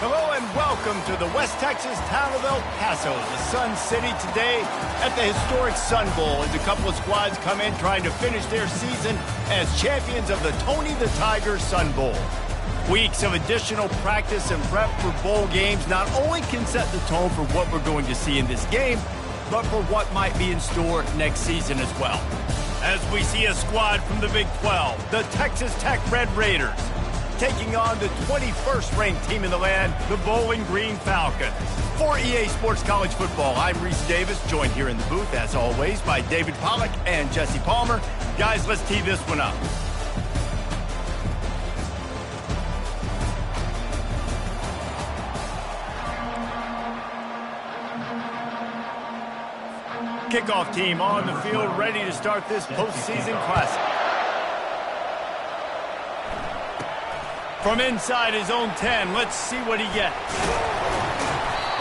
Hello and welcome to the West Texas town of El Paso, the Sun City, today at the historic Sun Bowl as a couple of squads come in trying to finish their season as champions of the Tony the Tiger Sun Bowl. Weeks of additional practice and prep for bowl games not only can set the tone for what we're going to see in this game, but for what might be in store next season as well. As we see a squad from the Big 12, the Texas Tech Red Raiders, taking on the 21st ranked team in the land, the Bowling Green Falcons. For EA Sports College Football, I'm Reese Davis, joined here in the booth, as always, by David Pollack and Jesse Palmer. Guys, let's tee this one up. Kickoff team on the field, ready to start this postseason classic. From inside his own 10, let's see what he gets.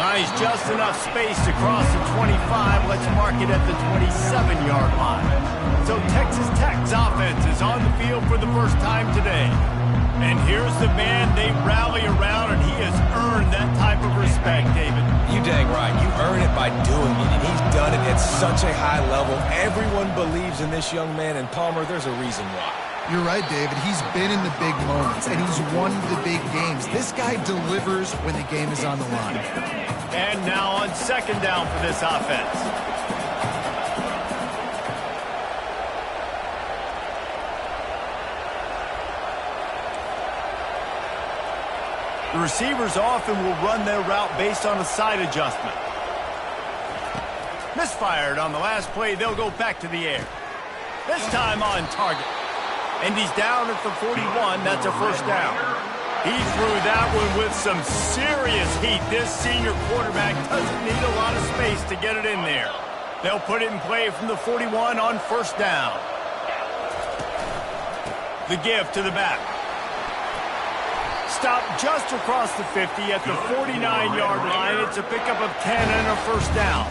Nice, just enough space to cross the 25. Let's mark it at the 27-yard line. So Texas Tech's offense is on the field for the first time today. And here's the man they rally around, and he has earned that type of respect, David. You dang right. You earn it by doing it, and he's done it at such a high level. Everyone believes in this young man, and Palmer, there's a reason why. You're right, David. He's been in the big moments, and he's won the big games. This guy delivers when the game is on the line. And now on second down for this offense. The receivers often will run their route based on a side adjustment. Misfired on the last play, they'll go back to the air. This time on target. And he's down at the 41. That's a first down. He threw that one with some serious heat. This senior quarterback doesn't need a lot of space to get it in there. They'll put it in play from the 41 on first down. The give to the back. Stop just across the 50 at the 49-yard line. It's a pickup of 10 and a first down.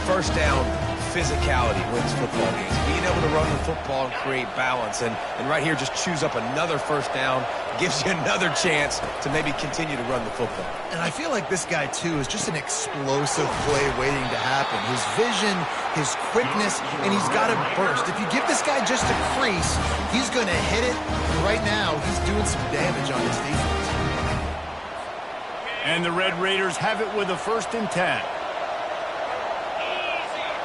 First down, physicality wins football games. Being able to run the football and create balance. And right here, just choose up another first down. Gives you another chance to maybe continue to run the football. And I feel like this guy, too, is just an explosive play waiting to happen. His vision, his quickness, and he's got to burst. If you give this guy just a crease, he's going to hit it. And right now, he's doing some damage on his defense. And the Red Raiders have it with a 1st and 10.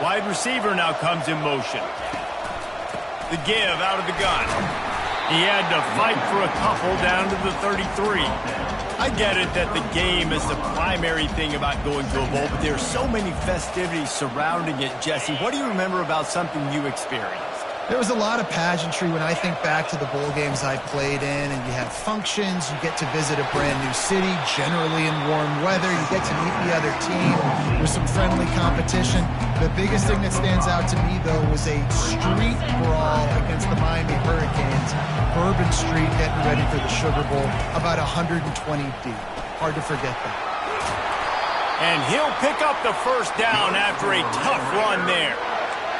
Wide receiver now comes in motion. The give out of the gun. He had to fight for a couple down to the 33. I get it that the game is the primary thing about going to a bowl, but there are so many festivities surrounding it, Jesse. What do you remember about something you experienced? There was a lot of pageantry when I think back to the bowl games I played in, and you have functions, you get to visit a brand new city, generally in warm weather, you get to meet the other team with some friendly competition. The biggest thing that stands out to me, though, was a street brawl against the Miami Hurricanes. Bourbon Street getting ready for the Sugar Bowl, about 120 deep. Hard to forget that. And he'll pick up the first down after a tough run there.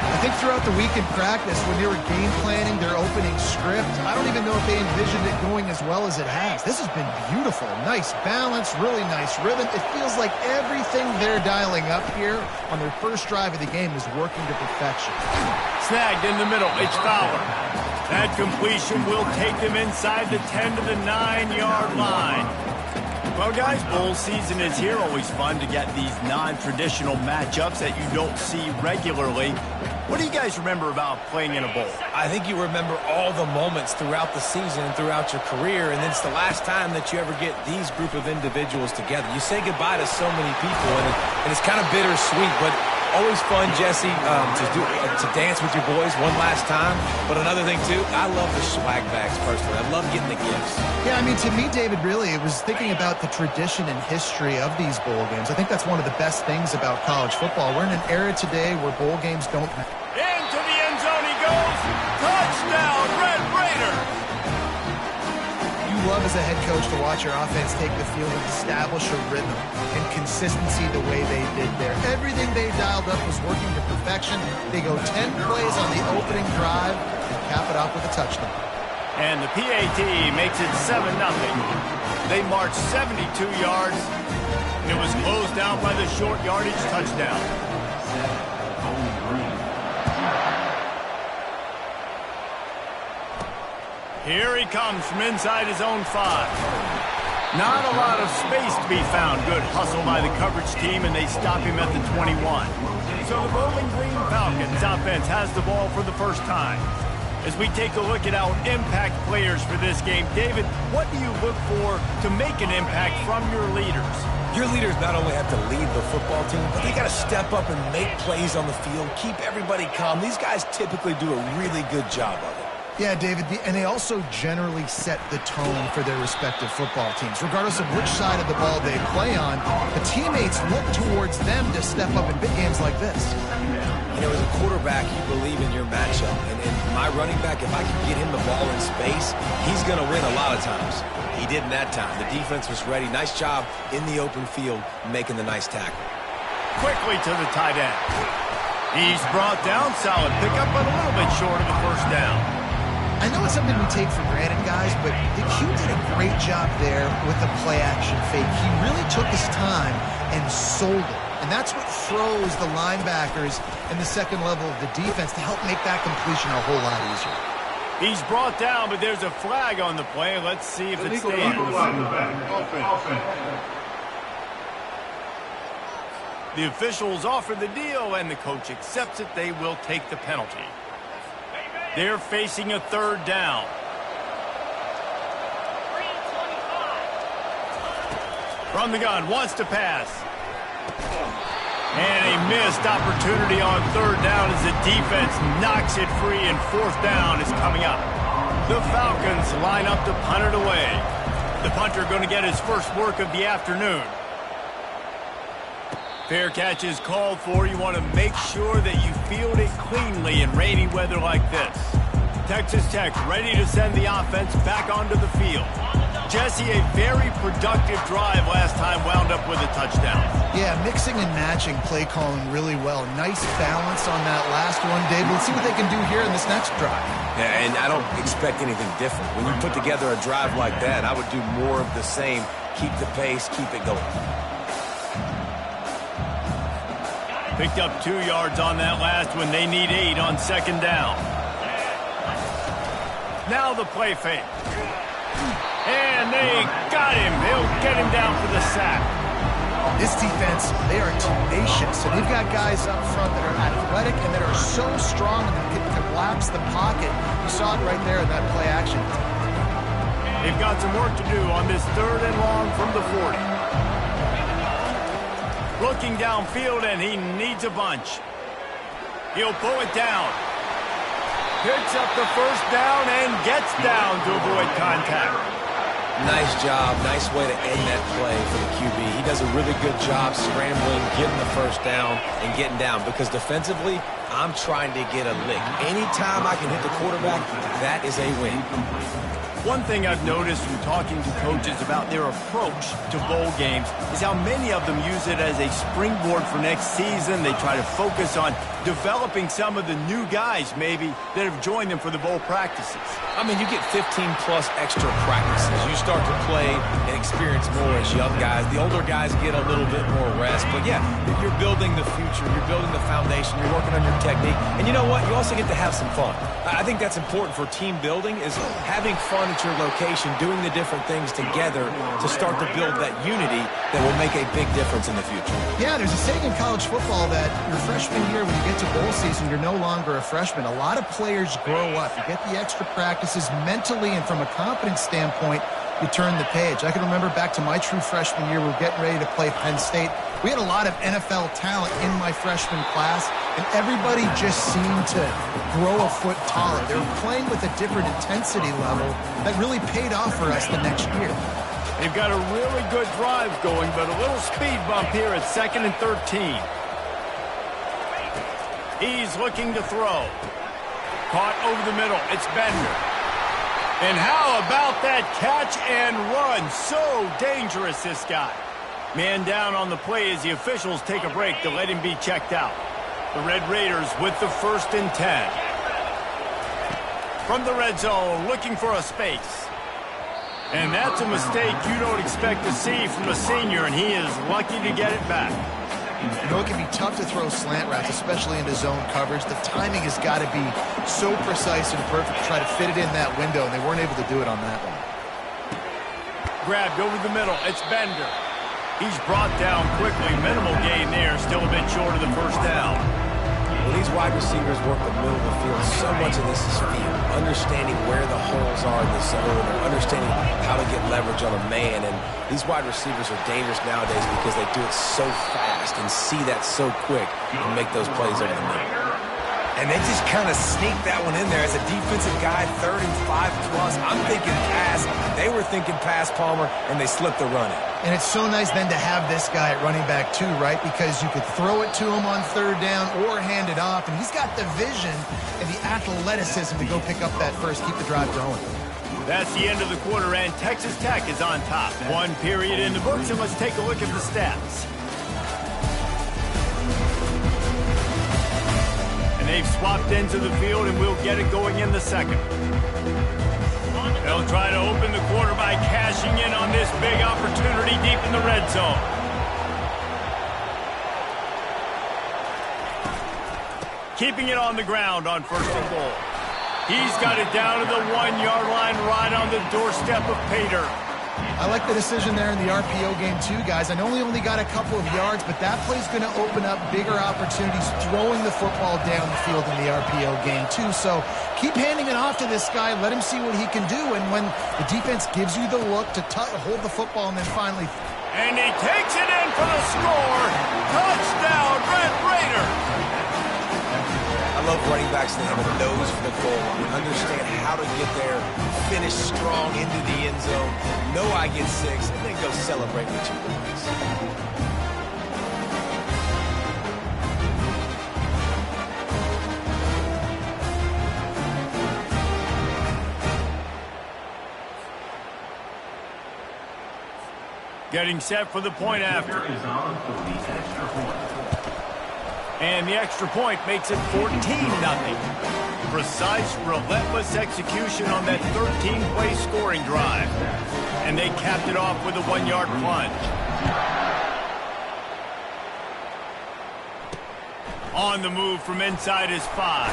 I think throughout the week in practice, when they were game planning their opening script, I don't even know if they envisioned it going as well as it has. This has been beautiful. Nice balance, really nice rhythm. It feels like everything they're dialing up here on their first drive of the game is working to perfection. Snagged in the middle, it's Fowler. That completion will take them inside the 10 to the 9-yard line. Well, guys, bowl season is here. Always fun to get these non-traditional matchups that you don't see regularly. What do you guys remember about playing in a bowl? I think you remember all the moments throughout the season and throughout your career, and it's the last time that you ever get these group of individuals together. You say goodbye to so many people, and it's kind of bittersweet, but always fun, Jesse, to dance with your boys one last time. But another thing, too, I love the swag bags personally. I love getting the gifts. Yeah, I mean, to me, David, really, it was thinking about the tradition and history of these bowl games. I think that's one of the best things about college football. We're in an era today where bowl games don't matter. Into the end zone he goes. Touchdown, Red Raider. You love as a head coach to watch your offense take the field and establish a rhythm and consistency the way they did there. Everything they dialed up was working to perfection. They go 10 plays on the opening drive and cap it off with a touchdown. And the PAT makes it 7-0. They marched 72 yards, and it was closed out by the short yardage touchdown. Here he comes from inside his own 5. Not a lot of space to be found. Good hustle by the coverage team, and they stop him at the 21. So the Bowling Green Falcons offense has the ball for the first time. As we take a look at our impact players for this game, David, what do you look for to make an impact from your leaders? Your leaders not only have to lead the football team, but they got to step up and make plays on the field, keep everybody calm. These guys typically do a really good job of it. Yeah, David, and they also generally set the tone for their respective football teams. Regardless of which side of the ball they play on, the teammates look towards them to step up in big games like this. You know, as a quarterback, you believe in your matchup. And my running back, if I can get him the ball in space, he's going to win a lot of times. He did in that time. The defense was ready. Nice job in the open field making the nice tackle. Quickly to the tight end. He's brought down. Solid pickup, but a little bit short of the first down. I know it's something we take for granted, guys, but the Q did a great job there with the play-action fake. He really took his time and sold it. And that's what froze the linebackers and the second level of the defense to help make that completion a whole lot easier. He's brought down, but there's a flag on the play. Let's see if it stands. The officials offer the deal, and the coach accepts it. They will take the penalty. They're facing a third down. From the gun, wants to pass. And a missed opportunity on third down as the defense knocks it free, and fourth down is coming up. The Falcons line up to punt it away. The punter going to get his first work of the afternoon. Fair catch is called for. You want to make sure that you field it cleanly in rainy weather like this. Texas Tech ready to send the offense back onto the field. Jesse, a very productive drive last time, wound up with a touchdown. Yeah, mixing and matching play calling really well. Nice balance on that last one, Dave. Let's see what they can do here in this next drive. Yeah, and I don't expect anything different. When you put together a drive like that, I would do more of the same. Keep the pace, keep it going. Picked up 2 yards on that last one. They need 8 on second down. Now the play fake. And they got him. They'll get him down for the sack. This defense, they are tenacious. And they've got guys up front that are athletic and that are so strong and that can collapse the pocket. You saw it right there in that play action. They've got some work to do on this third and long from the 40. Looking downfield, and he needs a bunch. He'll pull it down. Picks up the first down and gets down to avoid contact. Nice job. Nice way to end that play for the QB. He does a really good job scrambling, getting the first down, and getting down. Because defensively, I'm trying to get a lick. Anytime I can hit the quarterback, that is a win. One thing I've noticed from talking to coaches about their approach to bowl games is how many of them use it as a springboard for next season. They try to focus on developing some of the new guys, maybe, that have joined them for the bowl practices. I mean, you get 15-plus extra practices. You start to play and experience more as young guys. The older guys get a little bit more rest. But, yeah, you're building the future. You're building the foundation. You're working on your technique. And you know what? You also get to have some fun. I think that's important for team building, is having fun at your location, doing the different things together to start to build that unity that will make a big difference in the future. Yeah, there's a saying in college football that your freshman year, when you get to bowl season, you're no longer a freshman. A lot of players grow up. You get the extra practices mentally, and from a confidence standpoint, you turn the page. I can remember back to my true freshman year, we were getting ready to play Penn State. We had a lot of NFL talent in my freshman class, and everybody just seemed to grow a foot taller. They were playing with a different intensity level that really paid off for us the next year. They've got a really good drive going, but a little speed bump here at 2nd and 13. He's looking to throw. Caught over the middle. It's Bender. And how about that catch and run? So dangerous, this guy. Man down on the play as the officials take a break to let him be checked out. The Red Raiders with the 1st and 10. From the red zone, looking for a space. And that's a mistake you don't expect to see from a senior, and he is lucky to get it back. You know, it can be tough to throw slant routes, especially into zone coverage. The timing has got to be so precise and perfect to try to fit it in that window, and they weren't able to do it on that one. Grabbed over the middle. It's Bender. He's brought down quickly. Minimal gain there. Still a bit short of the first down. When these wide receivers work the middle of the field, so much of this is feel. Understanding where the holes are in the zone, or understanding how to get leverage on a man. And these wide receivers are dangerous nowadays because they do it so fast and see that so quick and make those plays over the middle. And they just kind of sneak that one in there as a defensive guy, 3rd and 5+. I'm thinking pass. They were thinking pass, Palmer, and they slipped the run in. And it's so nice then to have this guy at running back too, right? Because you could throw it to him on 3rd down or hand it off, and he's got the vision and the athleticism to go pick up that first, keep the drive going. That's the end of the quarter, and Texas Tech is on top. 1 period in the books, and let's take a look at the stats. They've swapped into the field, and we'll get it going in the second. They'll try to open the quarter by cashing in on this big opportunity deep in the red zone. Keeping it on the ground on 1st and goal. He's got it down to the 1-yard line right on the doorstep of Pater. I like the decision there in the RPO game too, guys. I know he only got a couple of yards, but that play's going to open up bigger opportunities throwing the football down the field in the RPO game too. So keep handing it off to this guy. Let him see what he can do. And when the defense gives you the look to hold the football and then finally... And he takes it in for the score. Touchdown, Red Raider. I love running backs that have a nose for the goal line, understand how to get there, finish strong into the end zone, know I get 6, and then go celebrate with 2 points. Getting set for the point after. And the extra point makes it 14-0. Precise, relentless execution on that 13-play scoring drive. And they capped it off with a 1-yard plunge. On the move from inside his 5.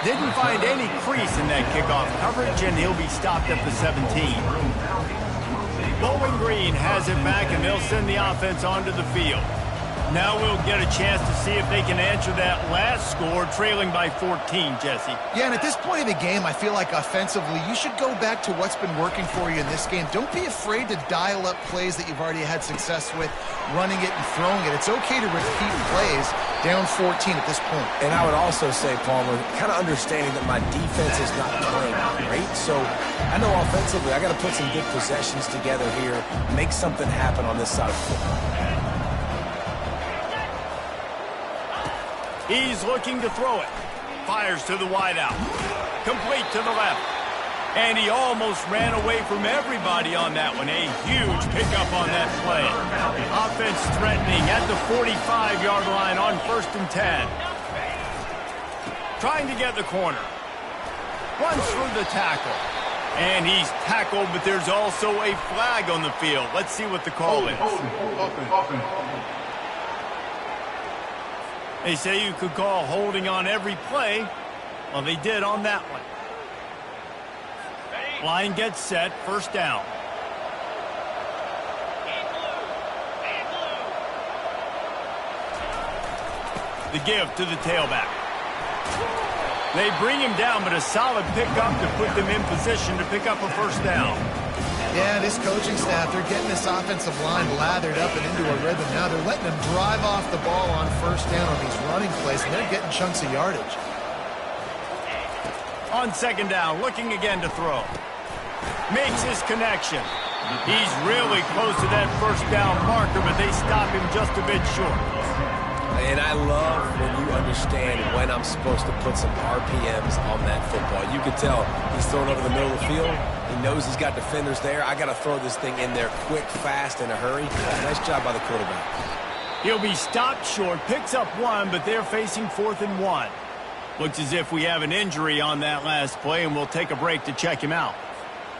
Didn't find any crease in that kickoff coverage, and he'll be stopped at the 17. Bowling Green has it back, and they'll send the offense onto the field. Now we'll get a chance to see if they can answer that last score, trailing by 14, Jesse. Yeah, and at this point of the game, I feel like offensively, you should go back to what's been working for you in this game. Don't be afraid to dial up plays that you've already had success with, running it and throwing it. It's okay to repeat plays down 14 at this point. And I would also say, Palmer, kind of understanding that my defense is not playing great. So I know offensively, I got to put some good possessions together here, make something happen on this side of the football. He's looking to throw it. Fires to the wideout. Complete to the left. And he almost ran away from everybody on that one. A huge pickup on that play. Offense threatening at the 45-yard line on 1st and 10. Trying to get the corner. Runs through the tackle. And he's tackled, but there's also a flag on the field. Let's see what the call is. They say you could call holding on every play. Well, they did on that one. Line gets set, 1st down. The give to the tailback. They bring him down, but a solid pickup to put them in position to pick up a 1st down. Yeah, this coaching staff, they're getting this offensive line lathered up and into a rhythm now. They're letting them drive off the ball on 1st down on these running plays, and they're getting chunks of yardage. On 2nd down, looking again to throw. Makes his connection. He's really close to that 1st down marker, but they stop him just a bit short. And I love when you understand when I'm supposed to put some RPMs on that football. You can tell he's throwing over the middle of the field. He knows he's got defenders there. I got to throw this thing in there quick, fast, in a hurry. Nice job by the quarterback. He'll be stopped short, picks up 1, but they're facing 4th and 1. Looks as if we have an injury on that last play, and we'll take a break to check him out.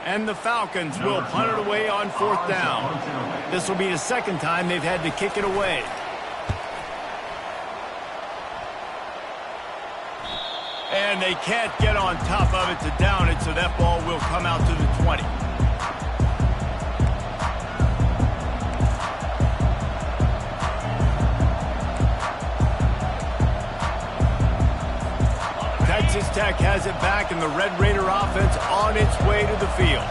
And the Falcons will punt it away on 4th down. This will be the second time they've had to kick it away. And they can't get on top of it to down it, so that ball will come out to the 20. Texas Tech has it back, and the Red Raider offense on its way to the field.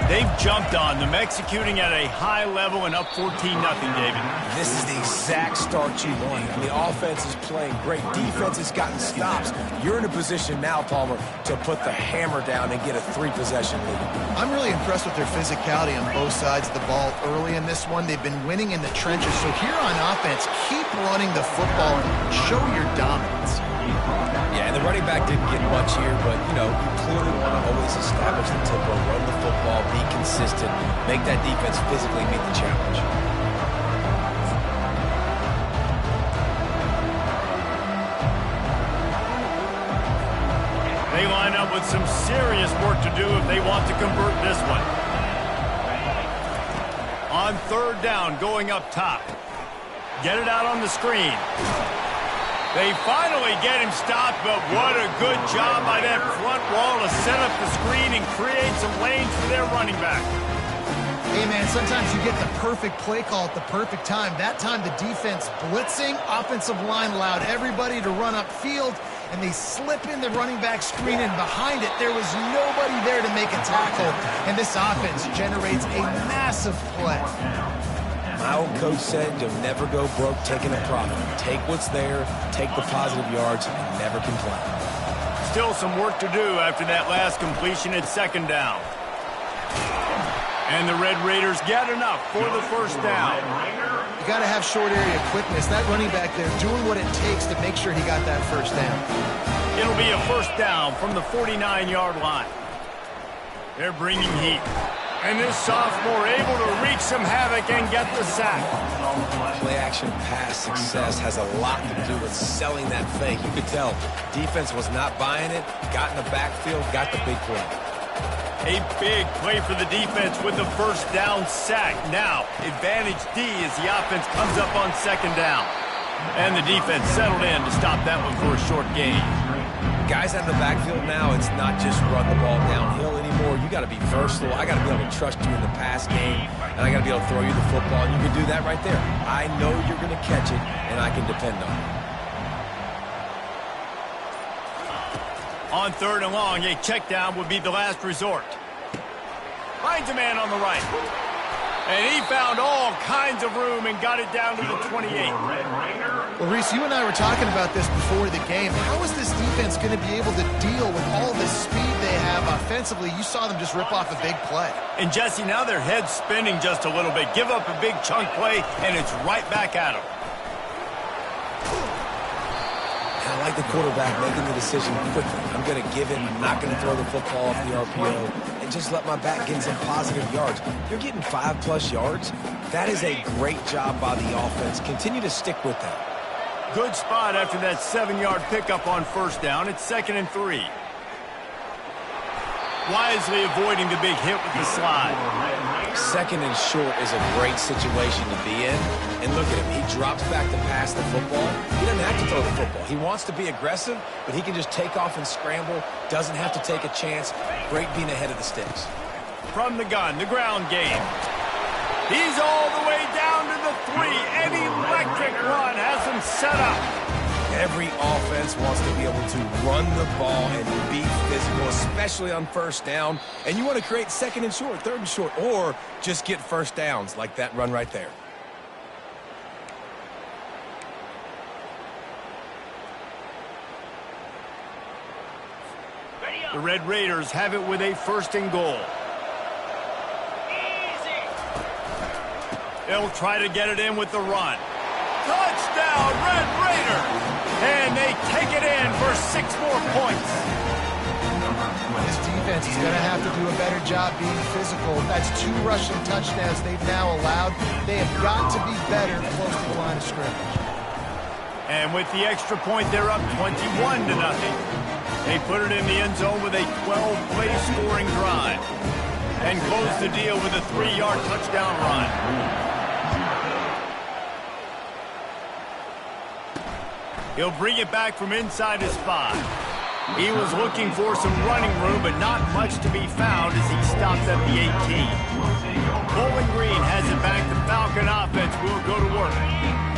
They've jumped on them, executing at a high level and up 14-0, David. This is the exact start you want. The offense is playing great. Defense has gotten stops. You're in a position now, Palmer, to put the hammer down and get a 3-possession lead. I'm really impressed with their physicality on both sides of the ball early in this one. They've been winning in the trenches. So here on offense, keep running the football and show your dominance. Yeah, and the running back didn't get much here, but, you clearly want to always establish the tempo, run the football, be consistent, make that defense physically meet the challenge. They line up with some serious work to do if they want to convert this one. On 3rd down, going up top. Get it out on the screen. They finally get him stopped, but what a good job by that front wall to set up the screen and create some lanes for their running back. Hey, man, sometimes you get the perfect play call at the perfect time. That time the defense blitzing, offensive line allowed everybody to run upfield, and they slip in the running back screen, and behind it there was nobody there to make a tackle, and this offense generates a massive play. My old coach said you'll never go broke taking a profit. Take what's there, take the positive yards, and never complain. Still some work to do after that last completion at 2nd down. And the Red Raiders get enough for the 1st down. You got to have short area quickness. That running back there doing what it takes to make sure he got that 1st down. It'll be a 1st down from the 49-yard line. They're bringing heat. And this sophomore able to wreak some havoc and get the sack. Play-action pass success has a lot to do with selling that fake. You could tell defense was not buying it, got in the backfield, got the big play. A big play for the defense with the 1st down sack. Now, advantage D as the offense comes up on 2nd down. And the defense settled in to stop that one for a short gain. Guys out of the backfield now, it's not just run the ball downhill anymore. You got to be versatile. I got to be able to trust you in the pass game, and I got to be able to throw you the football, and you can do that right there. I know you're going to catch it, and I can depend on it. On 3rd and long, a check down would be the last resort. Finds a man on the right. And he found all kinds of room and got it down to the 28. Well, Reese, you and I were talking about this before the game. How is this defense going to be able to deal with all the speed they have offensively? You saw them just rip off a big play. And, Jesse, now their head's spinning just a little bit. Give up a big chunk play, and it's right back at them. I like the quarterback making the decision quickly. I'm going to give it. I'm not going to throw the football off the RPO and just let my back get some positive yards. You're getting 5+ yards. That is a great job by the offense. Continue to stick with that. Good spot after that 7-yard pickup on 1st down. It's 2nd and 3. Wisely avoiding the big hit with the slide. 2nd and short is a great situation to be in. And look at him. He drops back to pass the football. He doesn't have to throw the football. He wants to be aggressive, but he can just take off and scramble. Doesn't have to take a chance. Great being ahead of the sticks. From the gun, the ground game. He's all the way down to the 3. An electric run has him set up. Every offense wants to be able to run the ball and be physical, especially on 1st down. And you want to create 2nd and short, 3rd and short, or just get 1st downs like that run right there. The Red Raiders have it with a 1st and goal. They'll try to get it in with the run. Touchdown, Red Raiders! And they take it in for 6 more points. This defense is going to have to do a better job being physical. That's 2 rushing touchdowns they've now allowed. They have got to be better close to the line of scrimmage. And with the extra point, they're up 21-0. They put it in the end zone with a 12-play scoring drive. and close the deal with a 3-yard touchdown run. He'll bring it back from inside his 5. He was looking for some running room, but not much to be found as he stops at the 18. Bowling Green has it back. The Falcon offense will go to work.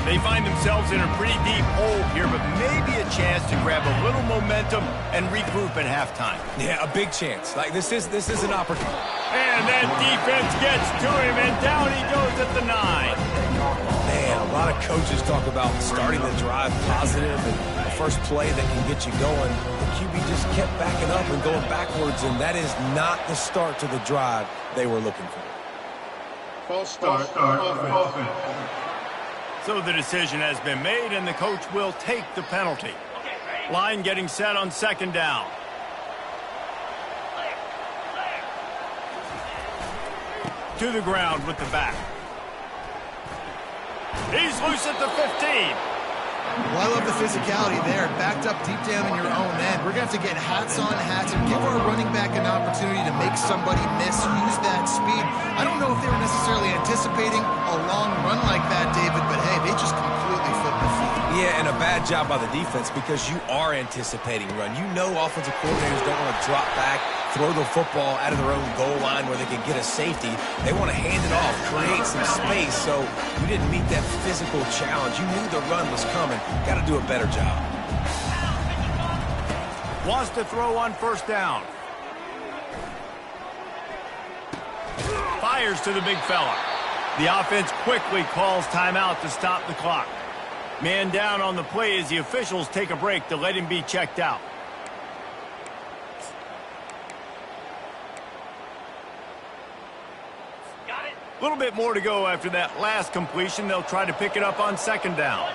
They find themselves in a pretty deep hole here, but maybe a chance to grab a little momentum and regroup at halftime. Yeah, a big chance. Like, this is an opportunity. And that defense gets to him, and down he goes at the 9. Man, a lot of coaches talk about starting the drive positive and the first play that can get you going. The QB just kept backing up and going backwards, and that is not the start to the drive they were looking for. False start offense. So the decision has been made, and the coach will take the penalty. Line getting set on 2nd down. To the ground with the back. He's loose at the 15. Well, I love the physicality there. Backed up deep down in your own end. We're going to have to get hats on hats and give our running back an opportunity to make somebody miss, use that speed. I don't know if they were necessarily anticipating a long run like that, David, but hey, they just completely flipped the field. Yeah, and a bad job by the defense because you are anticipating run. You know offensive coordinators don't want to drop back, throw the football out of their own goal line where they can get a safety. They want to hand it off, create some space, so you didn't meet that physical challenge. You knew the run was coming. Got to do a better job. Wants to throw on 1st down. Fires to the big fella. The offense quickly calls timeout to stop the clock. Man down on the play as the officials take a break to let him be checked out. A little bit more to go after that last completion. They'll try to pick it up on 2nd down.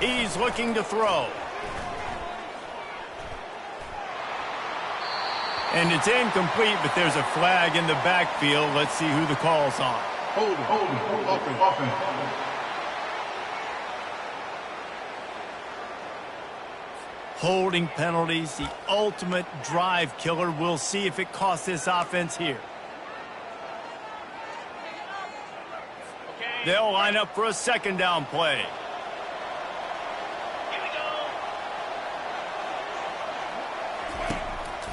He's looking to throw. And it's incomplete, but there's a flag in the backfield. Let's see who the call's on. Offense. Holding penalties, the ultimate drive killer. We'll see if it costs this offense here. They'll line up for a 2nd down play.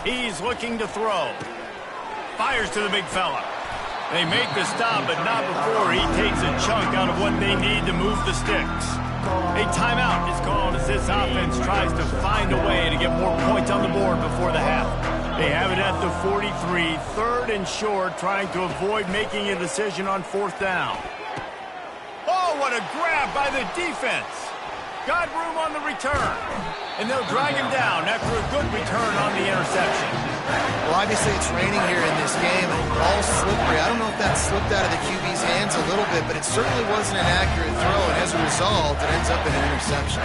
He's looking to throw. Fires to the big fella. They make the stop, but not before he takes a chunk out of what they need to move the sticks. A timeout is called as this offense tries to find a way to get more points on the board before the half. They have it at the 43, 3rd and short, trying to avoid making a decision on 4th down. Oh, what a grab by the defense. Got room on the return. And they'll drag him down after a good return on the interception. Well, obviously it's raining here in this game, and ball's slippery. I don't know if that slipped out of the QB's hands a little bit, but it certainly wasn't an accurate throw, and as a result, it ends up in an interception.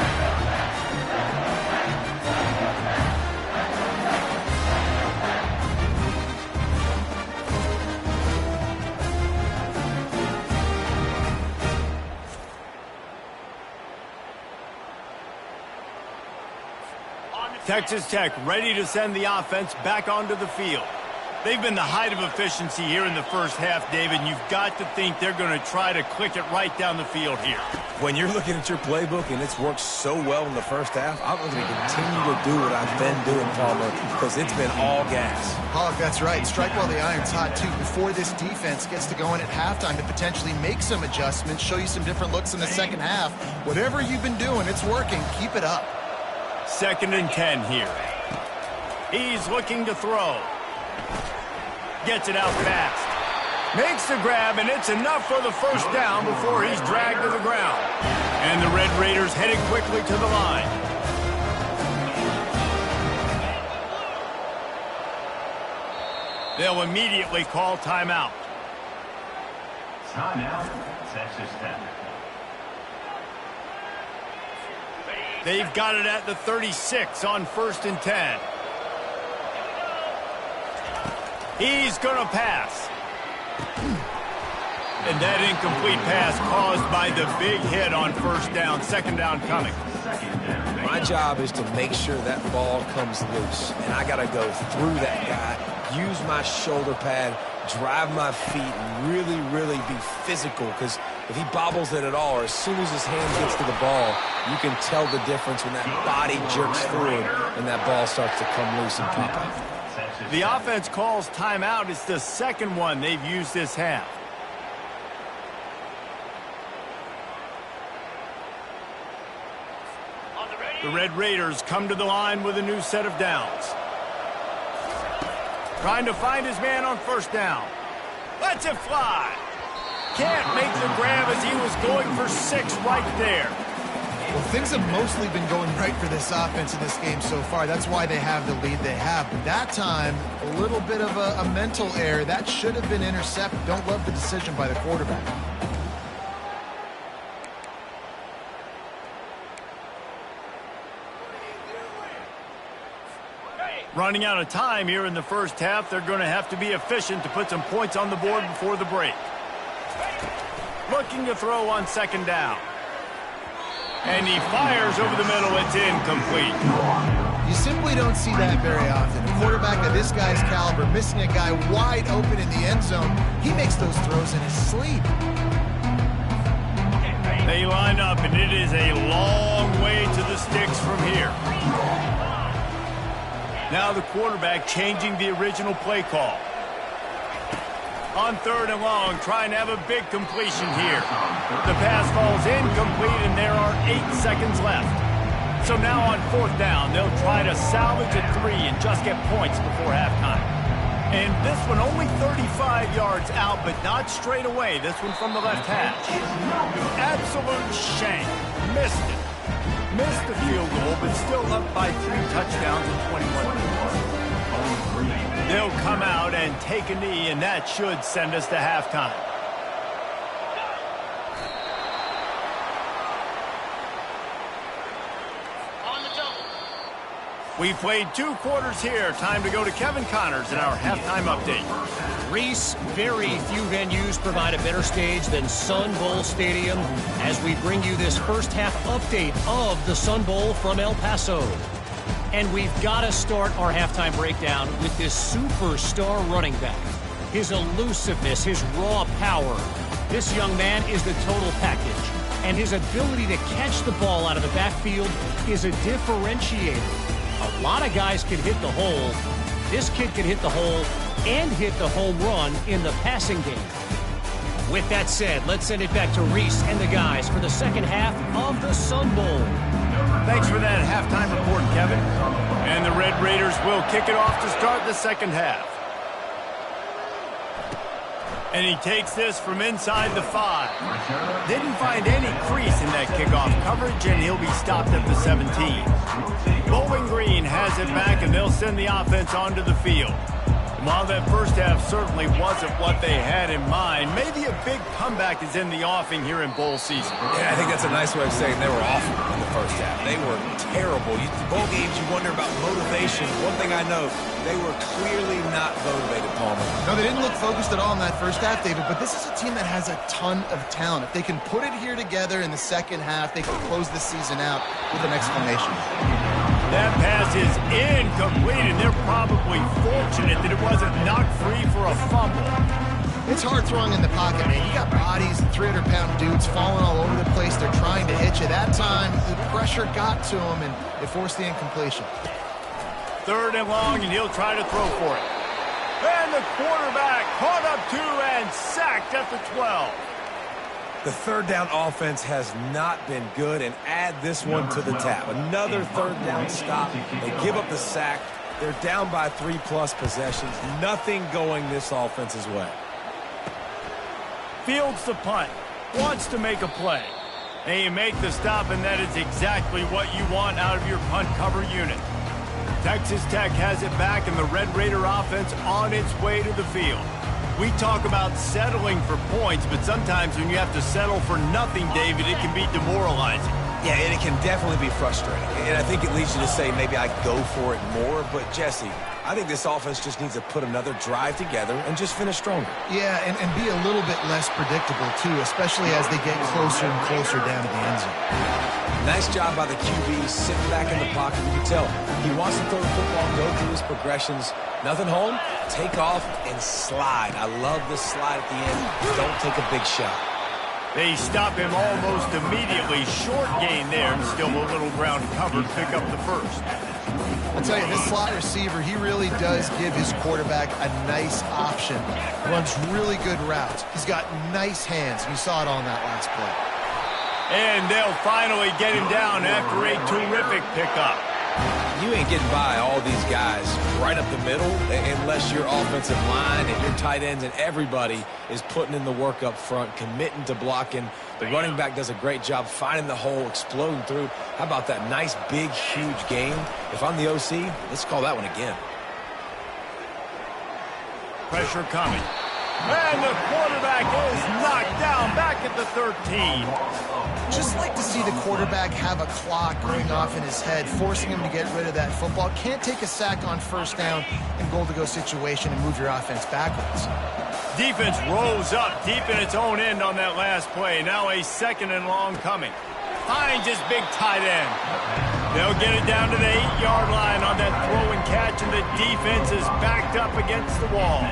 Texas Tech ready to send the offense back onto the field. They've been the height of efficiency here in the first half, David, and you've got to think they're going to try to click it right down the field here. When you're looking at your playbook and it's worked so well in the first half, I'm going to continue to do what I've been doing, Palmer, because it's been all gas. Oh, that's right. Strike while the iron's hot, too, before this defense gets to go in at halftime to potentially make some adjustments, show you some different looks in the second half. Whatever you've been doing, it's working. Keep it up. 2nd and 10 here. He's looking to throw. Gets it out fast. Makes the grab, and it's enough for the 1st down before he's dragged to the ground. And the Red Raiders headed quickly to the line. They'll immediately call timeout. Timeout, Texas Tech. They've got it at the 36 on 1st and 10. He's going to pass. And that incomplete pass caused by the big hit on 1st down. 2nd down coming. My My job is to make sure that ball comes loose, and I got to go through that guy, use my shoulder pad, drive my feet, and really, really be physical, because if he bobbles it at all, or as soon as his hand gets to the ball, you can tell the difference when that body jerks forward and that ball starts to come loose and pop out. The offense calls timeout. It's the second one they've used this half. The Red Raiders come to the line with a new set of downs. Trying to find his man on first down. Lets it fly. Can't make the grab as he was going for 6 right there. Well, things have mostly been going right for this offense in this game so far. That's why they have the lead they have. But that time, a little bit of a mental error. That should have been intercepted. Don't love the decision by the quarterback. Running out of time here in the first half. They're going to have to be efficient to put some points on the board before the break. Looking to throw on second down. And he fires over the middle. It's incomplete. You simply don't see that very often. A quarterback of this guy's caliber missing a guy wide open in the end zone. He makes those throws in his sleep. They line up, and it is a long way to the sticks from here. Now the quarterback changing the original play call. On third and long, trying to have a big completion here. The pass falls incomplete, and there are 8 seconds left. So now on fourth down, they'll try to salvage a 3 and just get points before halftime. And this one only 35 yards out, but not straight away. This one from the left hash. Absolute shame. Missed it. Missed the field goal, but still up by 3 touchdowns in 21 minutes. They'll come out and take a knee, and that should send us to halftime. We played 2 quarters here. Time to go to Kevin Connors in our halftime update. Reese, very few venues provide a better stage than Sun Bowl Stadium as we bring you this first half update of the Sun Bowl from El Paso. And we've got to start our halftime breakdown with this superstar running back. His elusiveness, his raw power. This young man is the total package. And his ability to catch the ball out of the backfield is a differentiator. A lot of guys can hit the hole. This kid can hit the hole and hit the home run in the passing game. With that said, let's send it back to Reese and the guys for the second half of the Sun Bowl. Thanks for that halftime report, Kevin. And the Red Raiders will kick it off to start the second half. And he takes this from inside the 5. Didn't find any crease in that kickoff coverage, and he'll be stopped at the 17. Bowling Green has it back, and they'll send the offense onto the field. And while that first half certainly wasn't what they had in mind, maybe a big comeback is in the offing here in bowl season. Yeah, I think that's a nice way of saying they were awful in the first half. They were terrible. Bowl games, you wonder about motivation. One thing I know, they were clearly not motivated, Palmer. No, they didn't look focused at all in that first half, David, but this is a team that has a ton of talent. If they can put it here together in the second half, they can close the season out with an exclamation. That pass is incomplete, and they're probably fortunate that it wasn't knocked free for a fumble. It's hard throwing in the pocket, man. You got bodies, 300-pound dudes falling all over the place. They're trying to hit you. That time, the pressure got to him, and it forced the incompletion. Third and long, and he'll try to throw for it. And the quarterback caught up to and sacked at the 12. The third down offense has not been good, and add this one to the tab. Another third down stop. They give up the sack. They're down by 3+ possessions. Nothing going this offense's way. Fields the punt. Wants to make a play. And you make the stop, and that is exactly what you want out of your punt cover unit. Texas Tech has it back, and the Red Raider offense on its way to the field. We talk about settling for points, but sometimes when you have to settle for nothing, David, it can be demoralizing. Yeah, and it can definitely be frustrating. And I think it leads you to say maybe I go for it more. But, Jesse, I think this offense just needs to put another drive together and just finish stronger. Yeah, and be a little bit less predictable, too, especially as they get closer and closer down to the end zone. Nice job by the QB sitting back in the pocket. You can tell he wants to throw the football, go through his progressions. Nothing home, take off, and slide. I love the slide at the end. Don't take a big shot. They stop him almost immediately. Short gain there, and still a little ground covered. Pick up the first. I'll tell you, this slot receiver, he really does give his quarterback a nice option. Runs really good routes. He's got nice hands. You saw it on that last play. And they'll finally get him down after a terrific pickup. You ain't getting by all these guys right up the middle unless your offensive line and your tight ends and everybody is putting in the work up front, committing to blocking. The running back does a great job finding the hole, exploding through. How about that nice, big, huge gain? If I'm the OC, let's call that one again. Pressure coming. And the quarterback is knocked down back at the 13. Just like to see the quarterback have a clock going off in his head, forcing him to get rid of that football. Can't take a sack on first down in goal-to-go situation and move your offense backwards. Defense rolls up deep in its own end on that last play. Now a 2nd and long coming. Finds his big tight end. They'll get it down to the 8-yard line on that throw and catch, and the defense is backed up against the wall.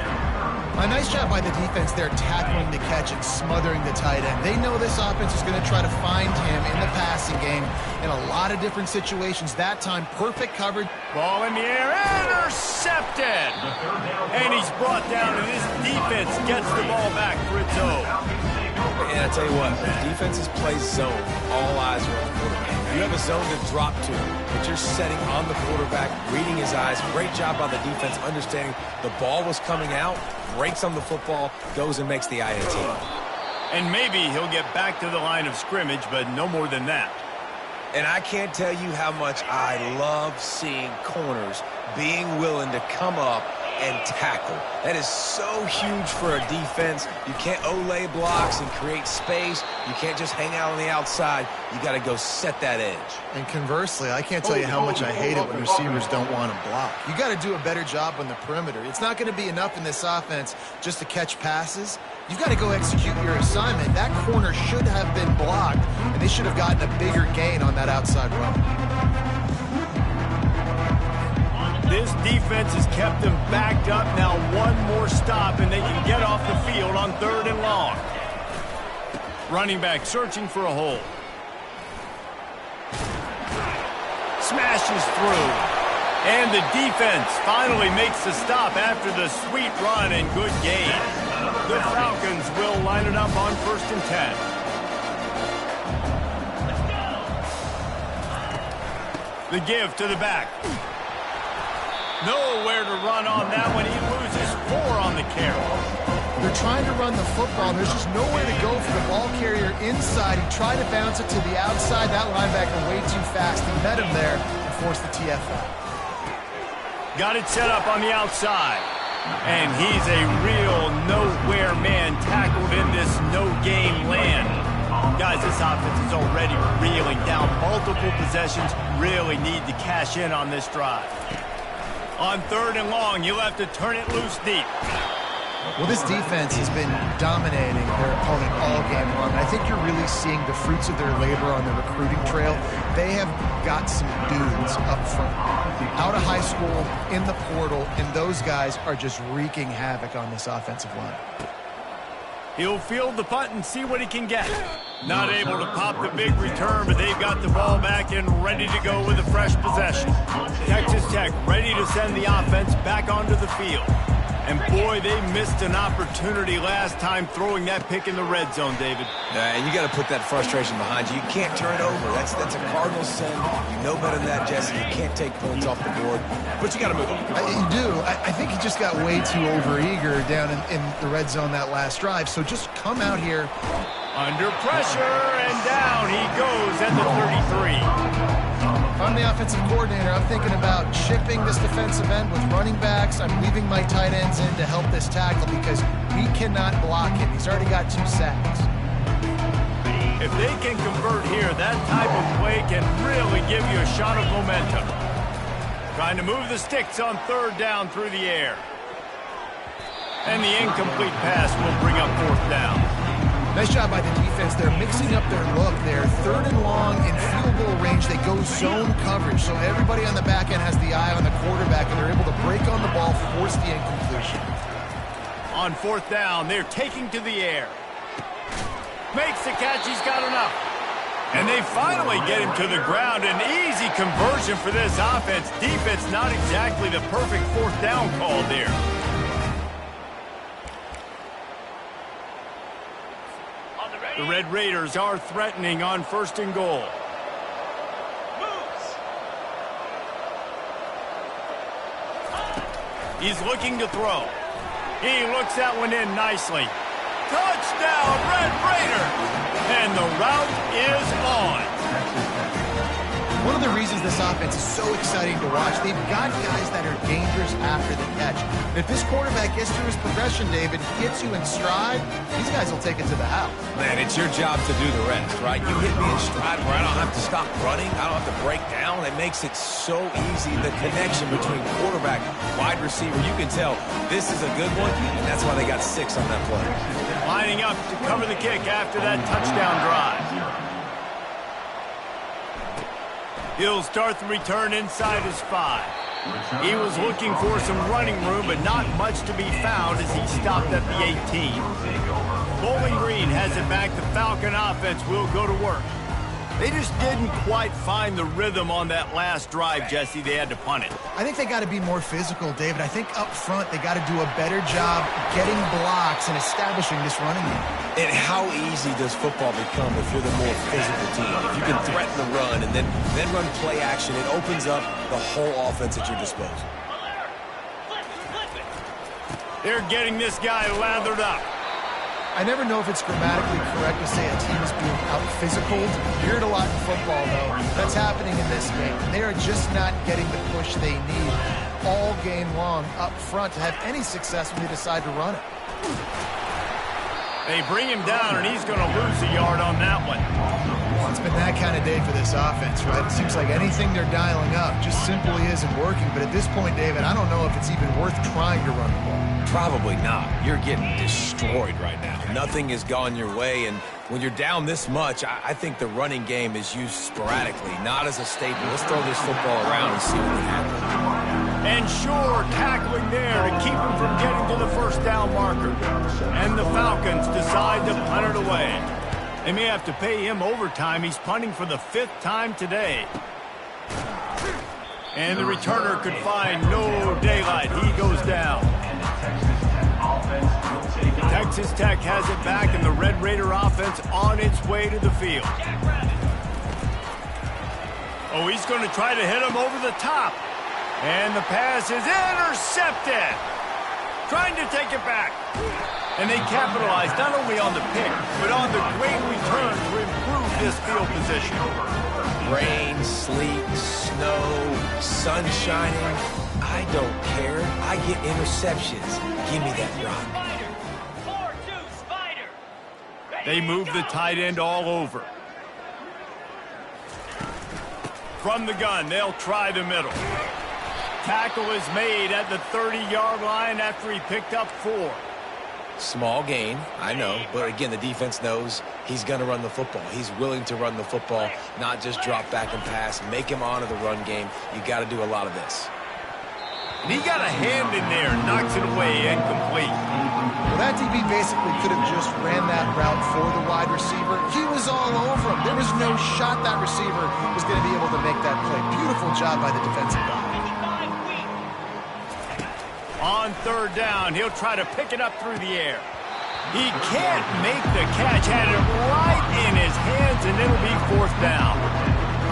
A nice job by the defense there, tackling the catch and smothering the tight end. They know this offense is going to try to find him in the passing game in a lot of different situations. That time, perfect coverage. Ball in the air, intercepted! And he's brought down, and this defense gets the ball back for its own. And I tell you what, when defenses play zone, all eyes are on the quarterback. You have a zone to drop to, but you're setting on the quarterback, reading his eyes. Great job by the defense, understanding the ball was coming out, breaks on the football, goes and makes the INT. And maybe he'll get back to the line of scrimmage, but no more than that. And I can't tell you how much I love seeing corners being willing to come up and tackle. That is so huge for a defense. You can't olay blocks and create space. You can't just hang out on the outside. You got to go set that edge. And conversely, I can't tell you how much I hate it when receivers don't want to block. You got to do a better job on the perimeter. It's not going to be enough in this offense just to catch passes. You've got to go execute your assignment. That corner should have been blocked, and they should have gotten a bigger gain on that outside run. This defense has kept them backed up. Now one more stop, and they can get off the field on 3rd and long. Running back searching for a hole. Smashes through. And the defense finally makes the stop after the sweet run and good gain. The Falcons will line it up on 1st and 10. The give to the back. Nowhere to run on that one. He loses 4 on the carry. They're trying to run the football, and there's just nowhere to go for the ball carrier inside. He tried to bounce it to the outside. That linebacker way too fast. He met him there and forced the TFL. Got it set up on the outside. And he's a real nowhere man, tackled in this no-game land. Guys, this offense is already reeling down. Multiple possessions, really need to cash in on this drive. On 3rd and long, you'll have to turn it loose deep. Well, this defense has been dominating their opponent all game long. I think you're really seeing the fruits of their labor on the recruiting trail. They have got some dudes up front, out of high school, in the portal, and those guys are just wreaking havoc on this offensive line. He'll field the punt and see what he can get. Not able to pop the big return, but they've got the ball back and ready to go with a fresh possession. Texas Tech ready to send the offense back onto the field. And boy, they missed an opportunity last time throwing that pick in the red zone, David. And you got to put that frustration behind you. You can't turn it over. That's a cardinal sin. You know better than that, Jesse. You can't take points off the board, but you got to move on. You do. I think he just got way too overeager down in the red zone that last drive. So just come out here. Under pressure, and down he goes at the 33. If I'm the offensive coordinator, I'm thinking about chipping this defensive end with running backs. I'm leaving my tight ends in to help this tackle because we cannot block him. He's already got 2 sacks. If they can convert here, that type of play can really give you a shot of momentum. Trying to move the sticks on third down through the air. And the incomplete pass will bring up fourth down. Nice job by the defense. They're mixing up their look there. Third and long in field goal range. They go zone coverage. So everybody on the back end has the eye on the quarterback, and they're able to break on the ball, force the incompletion. On fourth down, they're taking to the air. Makes the catch. He's got enough. And they finally get him to the ground. An easy conversion for this offense. Defense not exactly the perfect fourth down call there. The Red Raiders are threatening on first and goal. He's looking to throw. He looks that one in nicely. Touchdown, Red Raiders! And the route is on. One of the reasons this offense is so exciting to watch, they've got guys that are dangerous after the catch. And if this quarterback gets through his progression, David, gets you in stride, these guys will take it to the house. Man, it's your job to do the rest, right? You hit me in stride where I don't have to stop running. I don't have to break down. It makes it so easy. The connection between quarterback, wide receiver, you can tell this is a good one, and that's why they got 6 on that play. Lining up to cover the kick after that touchdown drive. He'll start the return inside his 5. He was looking for some running room, but not much to be found as he stopped at the 18. Bowling Green has it back. The Falcon offense will go to work. They just didn't quite find the rhythm on that last drive, Jesse. They had to punt it. I think they got to be more physical, David. I think up front they got to do a better job getting blocks and establishing this running game. And how easy does football become if you're the more physical team? If you can threaten the run and then run play action, it opens up the whole offense at your disposal. They're getting this guy lathered up. I never know if it's grammatically correct to say a team is being out-physicaled. You hear it a lot in football, though. That's happening in this game. They are just not getting the push they need all game long up front to have any success when they decide to run it. They bring him down, and he's going to lose a yard on that one. Well, it's been that kind of day for this offense, right? It seems like anything they're dialing up just simply isn't working. But at this point, David, I don't know if it's even worth trying to run the ball. Probably not. You're getting destroyed right now. Nothing has gone your way, and when you're down this much, I think the running game is used sporadically, not as a staple. Let's throw this football around and see what can happen. And sure, tackling there to keep him from getting to the first down marker. And the Falcons decide to punt it away. They may have to pay him overtime. He's punting for the 5th time today. And the returner could find no daylight. He goes down. Texas Tech has it back, and the Red Raider offense on its way to the field. Oh, he's going to try to hit him over the top. And the pass is intercepted. Trying to take it back. And they capitalize not only on the pick, but on the great return to improve this field position. Rain, sleet, snow, sun shining. I don't care. I get interceptions. Give me that rock. They move the tight end all over. From the gun, they'll try the middle. Tackle is made at the 30-yard line after he picked up 4. Small gain, I know, but again, the defense knows he's going to run the football. He's willing to run the football, not just drop back and pass, make him honor the run game. You got to do a lot of this. And he got a hand in there, knocks it away, incomplete. Well, that DB basically could have just ran that route for the wide receiver. He was all over him. There was no shot that receiver was going to be able to make that play. Beautiful job by the defensive guy. On third down, he'll try to pick it up through the air. He can't make the catch. Had it right in his hands, and it'll be 4th down.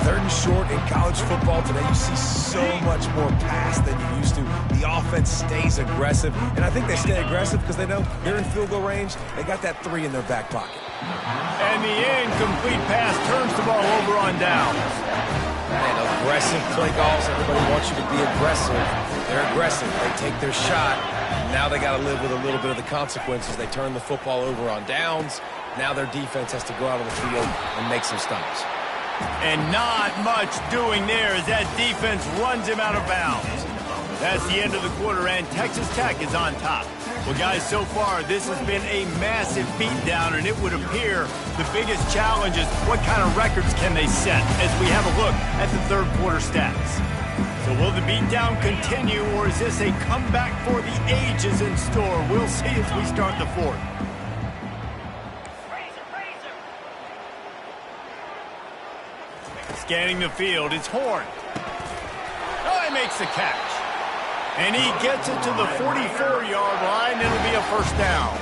3rd and short in college football today. You see so much more pass than you used to. The offense stays aggressive, and I think they stay aggressive because they know they're in field goal range. They got that 3 in their back pocket. And the incomplete pass turns the ball over on downs. Man, a aggressive play calls. Everybody wants you to be aggressive. They're aggressive. They take their shot. Now they got to live with a little bit of the consequences. They turn the football over on downs. Now their defense has to go out on the field and make some stops. And not much doing there as that defense runs him out of bounds. That's the end of the quarter, and Texas Tech is on top. Well, guys, so far, this has been a massive beatdown, and it would appear the biggest challenge is what kind of records can they set as we have a look at the third quarter stats. So will the beatdown continue, or is this a comeback for the ages in store? We'll see as we start the fourth. Scanning the field, it's Horn. Oh, he makes the catch. And he gets it to the 44-yard line. It'll be a first down.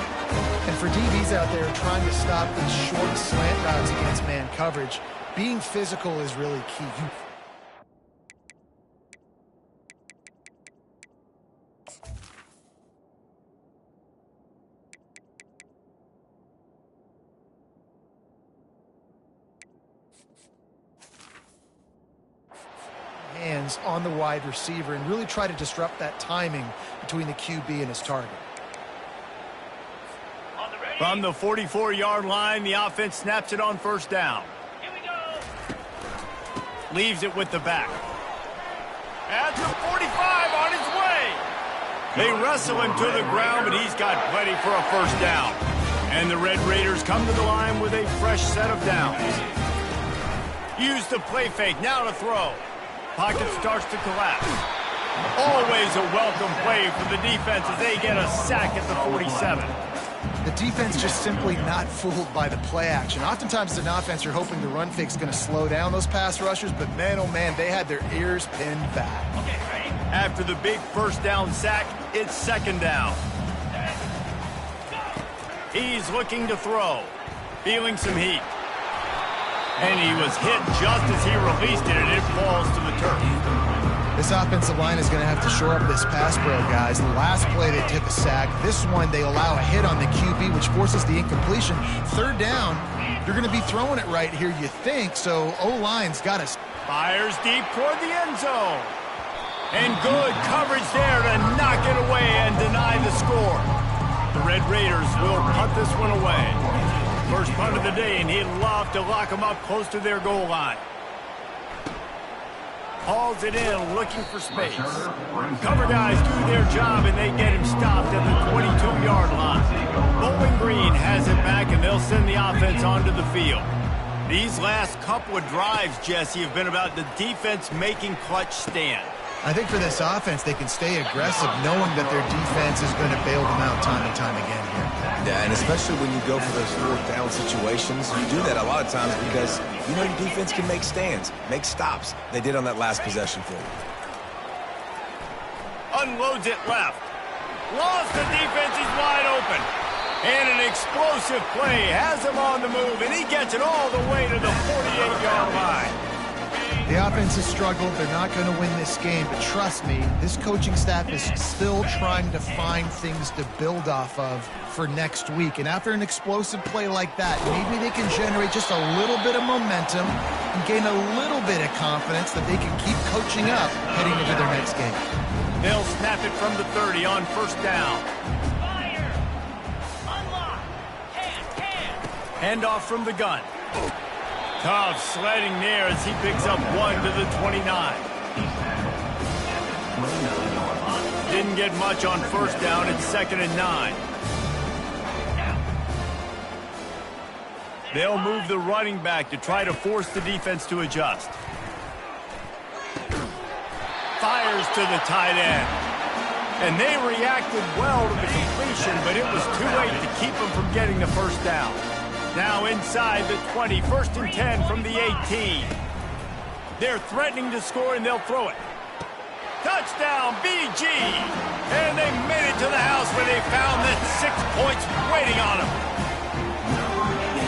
And for DBs out there trying to stop these short slant routes against man coverage, being physical is really key. Hands on the wide receiver and really try to disrupt that timing between the QB and his target. From the 44-yard line, the offense snaps it on first down. Here we go. Leaves it with the back. At the 45 on his way. They wrestle him to the ground, but he's got plenty for a first down. And the Red Raiders come to the line with a fresh set of downs. Use the play fake, now to throw. Pocket starts to collapse. Always a welcome play for the defense as they get a sack at the 47. The defense just simply not fooled by the play action. Oftentimes as an offense, you're hoping the run fake's going to slow down those pass rushers, but man, oh man, they had their ears pinned back. Okay, ready? After the big first down sack, it's second down. He's looking to throw. Feeling some heat. And he was hit just as he released it, and it falls to the turf. This offensive line is going to have to shore up this pass pro, guys. The last play they took a sack. This one they allow a hit on the QB, which forces the incompletion. Third down, you're going to be throwing it right here, you think. So O-line's got us. Fires deep toward the end zone. And good coverage there to knock it away and deny the score. The Red Raiders will punt this one away. First punt of the day, and he'd love to lock them up close to their goal line. Hauls it in, looking for space. Cover guys do their job, and they get him stopped at the 22-yard line. Bowling Green has it back, and they'll send the offense onto the field. These last couple of drives, Jesse, have been about the defense making clutch stand. I think for this offense, they can stay aggressive knowing that their defense is going to bail them out time and time again here. Yeah, and especially when you go for those fourth down situations, you do that a lot of times because you know your defense can make stands, make stops. They did on that last possession for you. Unloads it left. Lost the defense, he's wide open. And an explosive play has him on the move, and he gets it all the way to the 48-yard line. The offense has struggled. They're not going to win this game, but trust me, this coaching staff is still trying to find things to build off of for next week. And after an explosive play like that, maybe they can generate just a little bit of momentum and gain a little bit of confidence that they can keep coaching up heading into their next game. They'll snap it from the 30 on first down. Fire! Unlock! Hand! Handoff from the gun. Tough sledding there as he picks up one to the 29. Didn't get much on first down. It's 2nd and 9. They'll move the running back to try to force the defense to adjust. Fires to the tight end. And they reacted well to the completion, but it was too late to keep them from getting the first down. Now inside the 20, 1st and 10 from the 18. They're threatening to score, and they'll throw it. Touchdown, BG! And they made it to the house where they found that 6 points waiting on them.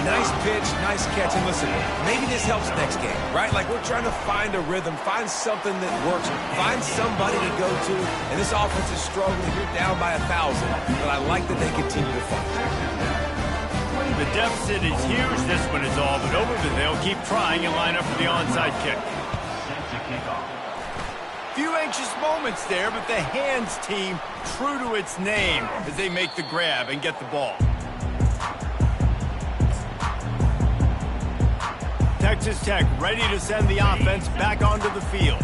Nice pitch, nice catch, and listen, maybe this helps next game, right? Like we're trying to find a rhythm, find something that works, find somebody to go to, and this offense is struggling. You're down by 1,000, but I like that they continue to fight. The deficit is huge. This one is all but over, but they'll keep trying and line up for the onside kick. Few anxious moments there, but the hands team true to its name as they make the grab and get the ball. Texas Tech ready to send the offense back onto the field.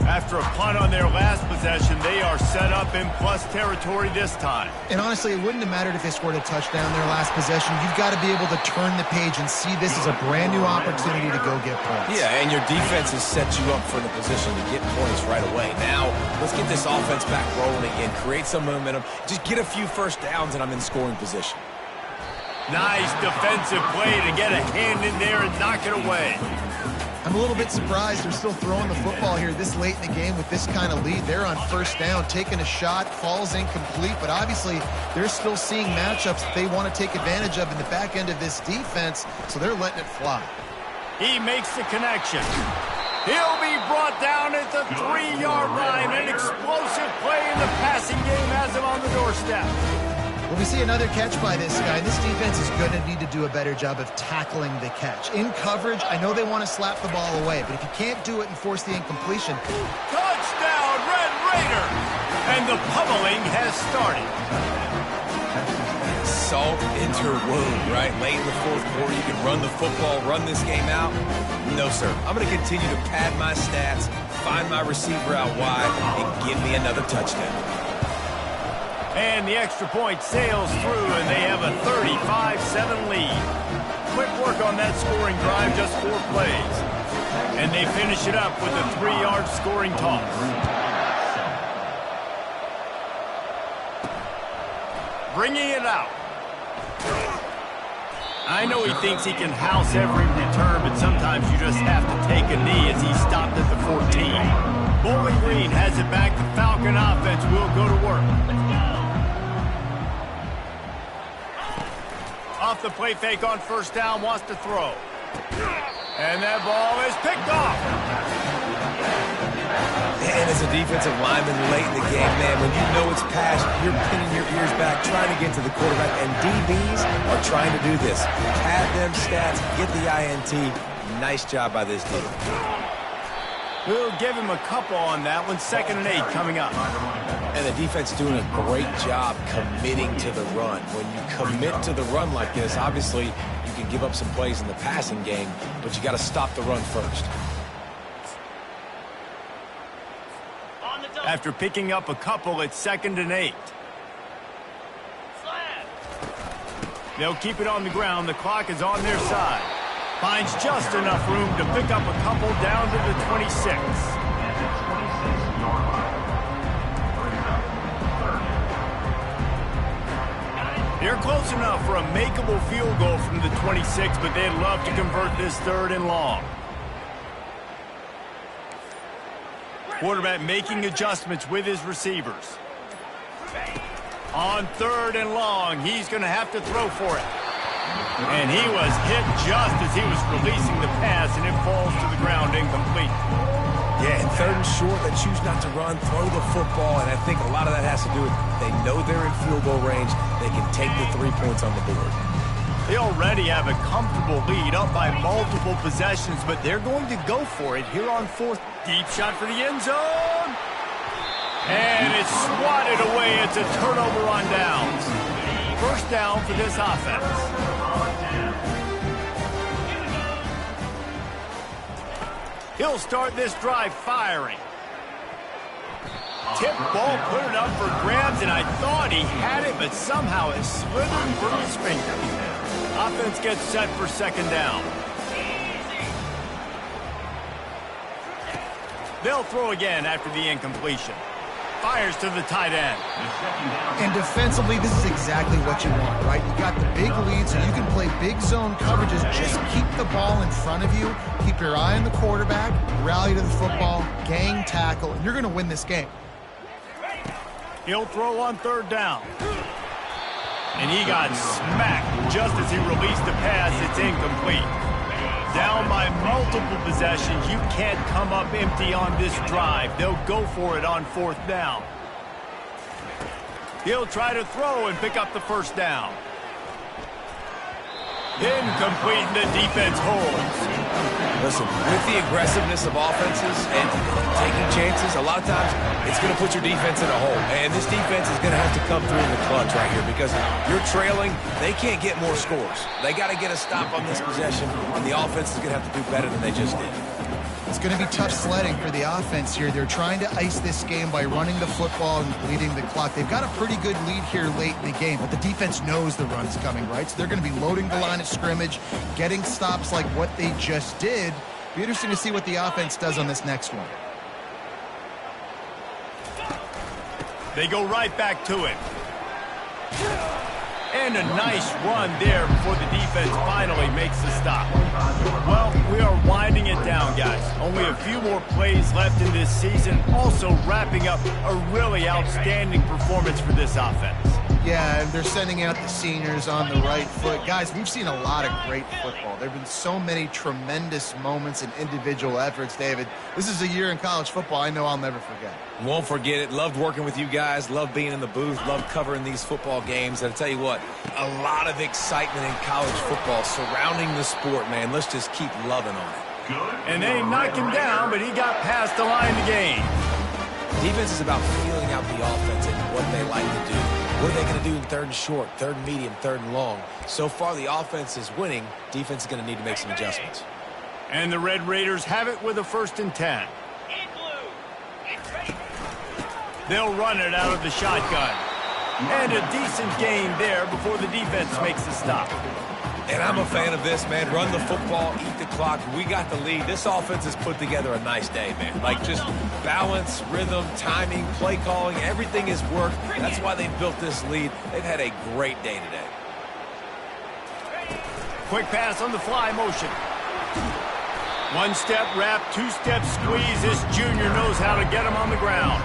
After a punt on their last possession, they are set up in plus territory this time. And honestly, it wouldn't have mattered if they scored a touchdown their last possession. You've got to be able to turn the page and see this as a brand new opportunity to go get points. Yeah, and your defense has set you up for the position to get points right away. Now, let's get this offense back rolling again, create some momentum, just get a few first downs, and I'm in scoring position. Nice defensive play to get a hand in there and knock it away. I'm a little bit surprised they're still throwing the football here this late in the game with this kind of lead. They're on first down, taking a shot, falls incomplete, but obviously they're still seeing matchups that they want to take advantage of in the back end of this defense, so they're letting it fly. He makes the connection. He'll be brought down at the 3-yard line. An explosive play in the passing game has him on the doorstep. Well, we see another catch by this guy. This defense is going to need to do a better job of tackling the catch. In coverage, I know they want to slap the ball away, but if you can't do it and force the incompletion. Touchdown, Red Raider! And the pummeling has started. Salt into her wound, right? Late in the fourth quarter, you can run the football, run this game out. No, sir. I'm going to continue to pad my stats, find my receiver out wide, and give me another touchdown. And the extra point sails through, and they have a 35-7 lead. Quick work on that scoring drive, just 4 plays. And they finish it up with a 3-yard scoring toss. Bringing it out. I know he thinks he can house every return, but sometimes you just have to take a knee as he stopped at the 14. Bowling Green has it back. The Falcon offense will go to work. Off the play fake on first down, wants to throw. And that ball is picked off. And as a defensive lineman late in the game, man, when you know it's past, you're pinning your ears back, trying to get to the quarterback, and DBs are trying to do this. Pad them stats, get the INT. Nice job by this team. We'll give him a couple on that one. 2nd and 8 coming up. And the defense doing a great job committing to the run. When you commit to the run like this, obviously you can give up some plays in the passing game, but you got to stop the run first. After picking up a couple, it's 2nd and 8. They'll keep it on the ground. The clock is on their side. Finds just enough room to pick up a couple down to the 26. They're close enough for a makeable field goal from the 26, but they'd love to convert this 3rd and long. Quarterback making adjustments with his receivers. On 3rd and long, he's going to have to throw for it. And he was hit just as he was releasing the pass, and it falls to the ground incomplete. Yeah, and 3rd and short, they choose not to run, throw the football, and I think a lot of that has to do with they know they're in field goal range. They can take the 3 points on the board. They already have a comfortable lead, up by multiple possessions, but they're going to go for it here on 4th. Deep shot for the end zone. And it's swatted away. It's a turnover on downs. First down for this offense. He'll start this drive firing. Tip ball, put it up for grabs, and I thought he had it, but somehow it slithered through his fingers. Offense gets set for 2nd down. They'll throw again after the incompletion. Fires to the tight end. And defensively, this is exactly what you want, right? You got the big lead, so you can play big zone coverages. Just keep the ball in front of you. Keep your eye on the quarterback. Rally to the football. Gang tackle. And you're going to win this game. He'll throw on 3rd down. And he got smacked just as he released the pass. It's incomplete. Down by multiple possessions. You can't come up empty on this drive. They'll go for it on 4th down. He'll try to throw and pick up the first down. Incomplete, and the defense holds. Listen, with the aggressiveness of offenses and taking chances, a lot of times it's going to put your defense in a hole. And this defense is going to have to come through in the clutch right here because you're trailing. They can't get more scores. They got to get a stop on this possession, and the offense is going to have to do better than they just did. It's going to be tough sledding for the offense here. They're trying to ice this game by running the football and bleeding the clock. They've got a pretty good lead here late in the game, but the defense knows the run's coming, right? So they're going to be loading the line of scrimmage, getting stops like what they just did. Be interesting to see what the offense does on this next one. They go right back to it. And a nice run there before the defense finally makes the stop. Well, we are winding it down, guys. Only a few more plays left in this season. Also wrapping up a really outstanding performance for this offense. Yeah, and they're sending out the seniors on the right foot. Guys, we've seen a lot of great football. There have been so many tremendous moments and individual efforts, David. This is a year in college football I know I'll never forget. Won't forget it. Loved working with you guys. Loved being in the booth. Loved covering these football games. And I'll tell you what, a lot of excitement in college football surrounding the sport, man. Let's just keep loving on it. And they knocked him down, but he got past the line to gain. Defense is about feeling out the offense and what they like to do. What are they going to do in third and short, third and medium, third and long? So far, the offense is winning. Defense is going to need to make some adjustments. And the Red Raiders have it with a 1st and 10. They'll run it out of the shotgun. And a decent gain there before the defense makes the stop. And I'm a fan of this, man. Run the football, eat the clock. We got the lead. This offense has put together a nice day, man. Like just balance, rhythm, timing, play calling, everything has worked. That's why they've built this lead. They've had a great day today. Quick pass on the fly motion. One step wrap, 2-step squeeze. This junior knows how to get him on the ground.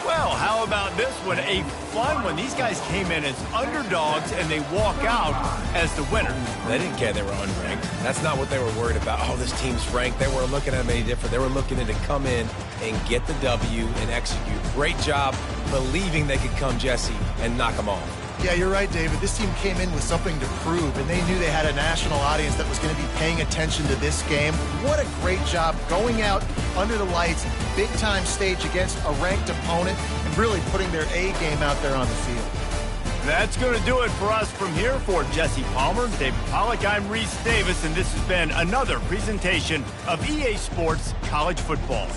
Well, how about this one? A fun one. These guys came in as underdogs, and they walk out as the winners. They didn't care they were unranked. That's not what they were worried about. Oh, this team's ranked. They weren't looking at them any different. They were looking at to come in and get the W and execute. Great job believing they could come, Jesse, and knock them off. Yeah, you're right, David. This team came in with something to prove, and they knew they had a national audience that was going to be paying attention to this game. What a great job going out under the lights, big-time stage against a ranked opponent, and really putting their A game out there on the field. That's going to do it for us from here. For Jesse Palmer, David Pollack, I'm Reese Davis, and this has been another presentation of EA Sports College Football.